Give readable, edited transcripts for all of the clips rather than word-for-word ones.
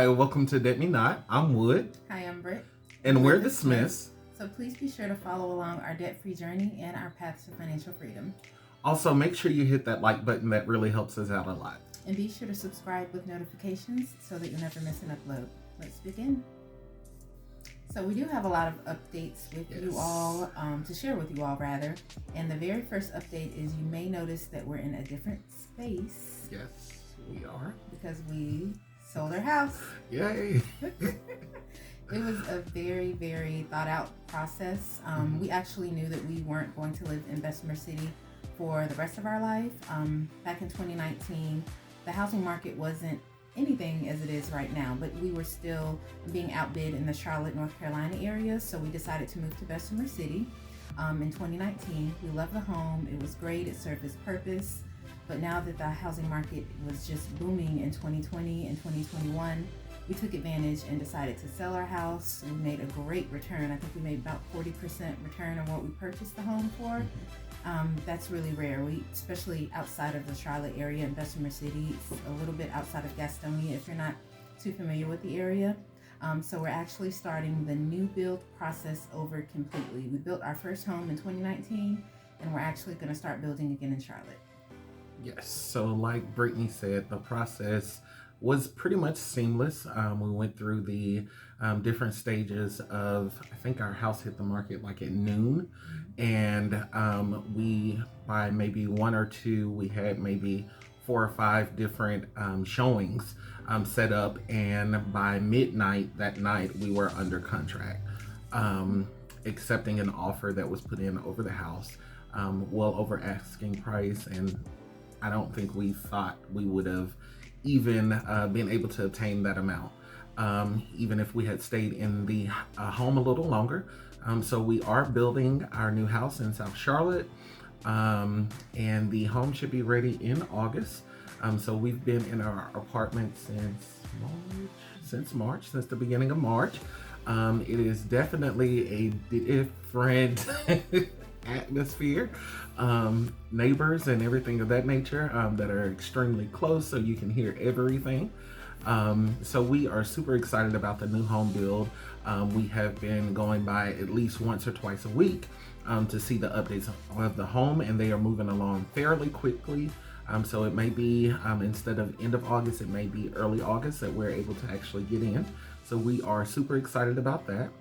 Hi, welcome to Debt Me Not. I'm Wood. Hi, I'm Britt. And we're the Smiths. So please be sure to follow along our debt-free journey and our paths to financial freedom. Also, make sure you hit that like button. That really helps us out a lot. And be sure to subscribe with notifications so that you'll never miss an upload. Let's begin. So we do have a lot of updates with you all, to share with you all rather. And the very first update is you may notice that we're in a different space. Yes, we are. Because we sold our house. Yay. It was a very, very thought out process. We actually knew that we weren't going to live in Bessemer City for the rest of our life. Back in 2019, the housing market wasn't anything as it is right now, but we were still being outbid in the Charlotte, North Carolina area. So we decided to move to Bessemer City in 2019. We loved the home. It was great. It served its purpose. But now that the housing market was just booming in 2020 and 2021, we took advantage and decided to sell our house. We made a great return. I think we made about 40% return on what we purchased the home for. That's really rare. Especially outside of the Charlotte area in Bessemer City, it's a little bit outside of Gastonia if you're not too familiar with the area. So we're actually starting the new build process over completely. We built our first home in 2019, and we're actually going to start building again in Charlotte. Yes, so like Brittany said, the process was pretty much seamless. We went through the different stages of, I think our house hit the market like at noon, and we, by maybe one or two, we had maybe 4 or 5 different showings set up, and by midnight that night we were under contract, accepting an offer that was put in over the house, well over asking price, and I don't think we thought we would have even been able to obtain that amount, even if we had stayed in the home a little longer. So we are building our new house in South Charlotte, and the home should be ready in August. So we've been in our apartment since the beginning of March. It is definitely a different atmosphere, neighbors and everything of that nature that are extremely close, so you can hear everything. So we are super excited about the new home build. We have been going by at least once or twice a week to see the updates of the home, and they are moving along fairly quickly. So it may be, instead of end of August, it may be early August that we're able to actually get in. So we are super excited about that.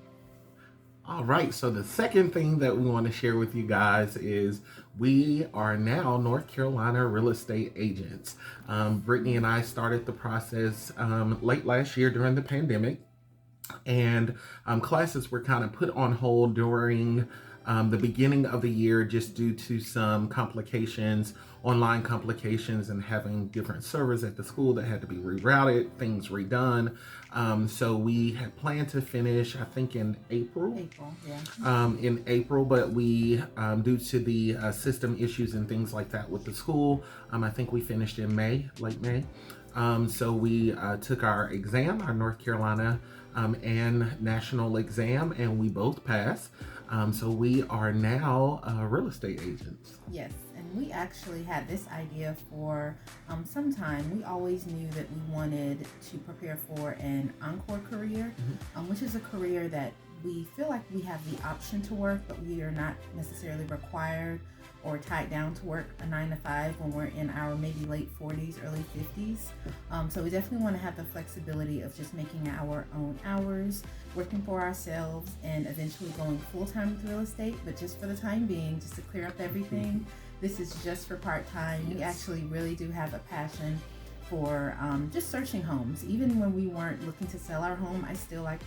All right, so the second thing that we want to share with you guys is we are now North Carolina real estate agents. Brittany and I started the process late last year during the pandemic, and classes were kind of put on hold during the beginning of the year just due to some complications, online complications, and having different servers at the school that had to be rerouted, things redone. So we had planned to finish, I think, in April. In April, but we, due to the system issues and things like that with the school, I think we finished in May, late May. So we took our exam, our North Carolina and national exam, and we both passed. So we are now real estate agents. Yes, and we actually had this idea for some time. We always knew that we wanted to prepare for an encore career, which is a career that we feel like we have the option to work, but we are not necessarily required or tied down to work a 9-to-5 when we're in our maybe late 40s, early 50s. So we definitely want to have the flexibility of just making our own hours, working for ourselves, and eventually going full-time with real estate. But just for the time being, just to clear up everything, this is just for part-time. Yes. We actually really do have a passion for just searching homes. Even when we weren't looking to sell our home, I still liked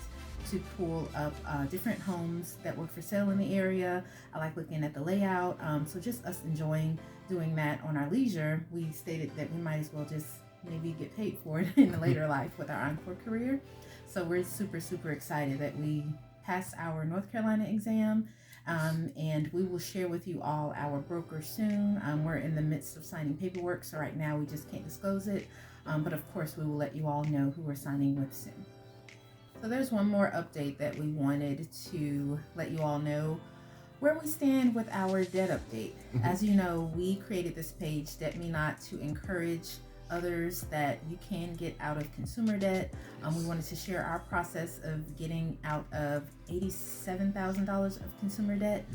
to pull up different homes that were for sale in the area. I like looking at the layout. So just us enjoying doing that on our leisure, we stated that we might as well just maybe get paid for it in the later life with our encore career. So we're super, super excited that we passed our North Carolina exam, and we will share with you all our broker soon. We're in the midst of signing paperwork, so right now we just can't disclose it. But of course, we will let you all know who we're signing with soon. So there's one more update that we wanted to let you all know where we stand with our debt update. As you know, we created this page, Debt Me Not, to encourage others that you can get out of consumer debt. We wanted to share our process of getting out of $87,000 of consumer debt.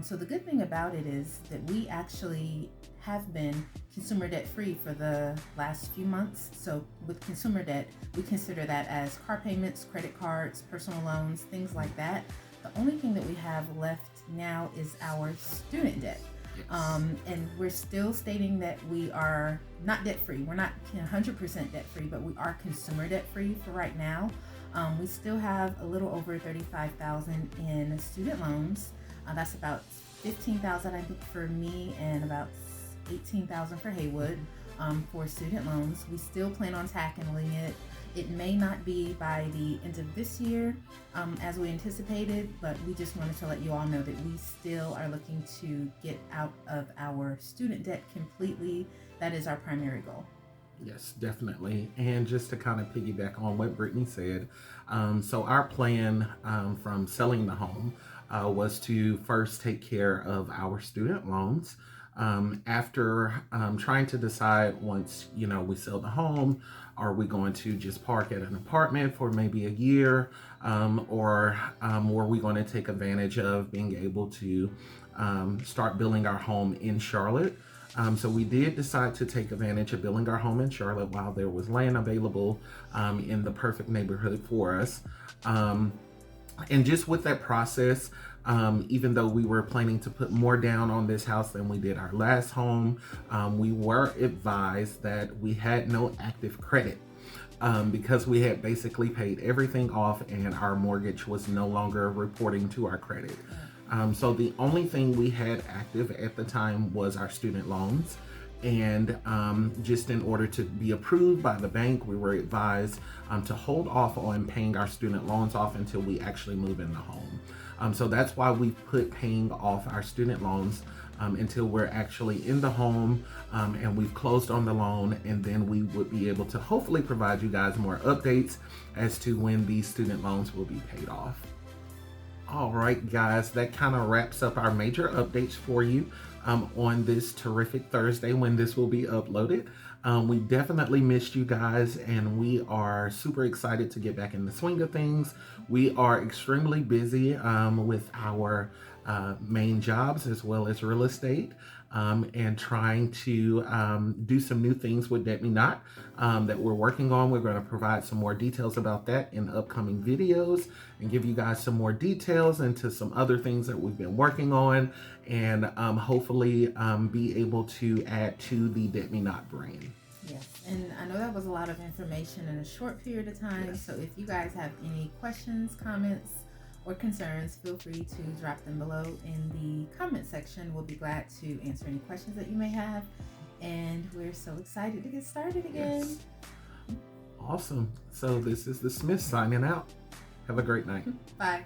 So the good thing about it is that we actually have been consumer debt free for the last few months. So with consumer debt, we consider that as car payments, credit cards, personal loans, things like that. The only thing that we have left now is our student debt. And we're still stating that we are not debt free. We're not 100% debt free, but we are consumer debt free for right now. We still have a little over $35,000 in student loans. That's about $15,000 I think for me, and about $18,000 for Haywood for student loans. We still plan on tackling it. It may not be by the end of this year as we anticipated, but we just wanted to let you all know that we still are looking to get out of our student debt completely. That is our primary goal. Yes, definitely. And just to kind of piggyback on what Brittany said, so our plan from selling the home was to first take care of our student loans. After trying to decide, once we sell the home, are we going to just park at an apartment for maybe a year, or were we going to take advantage of being able to start building our home in Charlotte? So we did decide to take advantage of building our home in Charlotte while there was land available in the perfect neighborhood for us. And just with that process, even though we were planning to put more down on this house than we did our last home, we were advised that we had no active credit because we had basically paid everything off and our mortgage was no longer reporting to our credit. So the only thing we had active at the time was our student loans. And just in order to be approved by the bank, we were advised to hold off on paying our student loans off until we actually move in the home. So that's why we put paying off our student loans until we're actually in the home and we've closed on the loan, and then we would be able to hopefully provide you guys more updates as to when these student loans will be paid off. All right, guys, that kind of wraps up our major updates for you on this terrific Thursday when this will be uploaded. We definitely missed you guys, and we are super excited to get back in the swing of things. We are extremely busy with our main jobs as well as real estate, and trying to do some new things with Debt Me Not that we're working on. We're going to provide some more details about that in upcoming videos and give you guys some more details into some other things that we've been working on, and hopefully be able to add to the Debt Me Not brand. Yes, and I know that was a lot of information in a short period of time. Yes. So if you guys have any questions, comments, or concerns, feel free to drop them below in the comment section. We'll be glad to answer any questions that you may have. And we're so excited to get started again. Yes. Awesome. So this is the Smith signing out. Have a great night. Bye.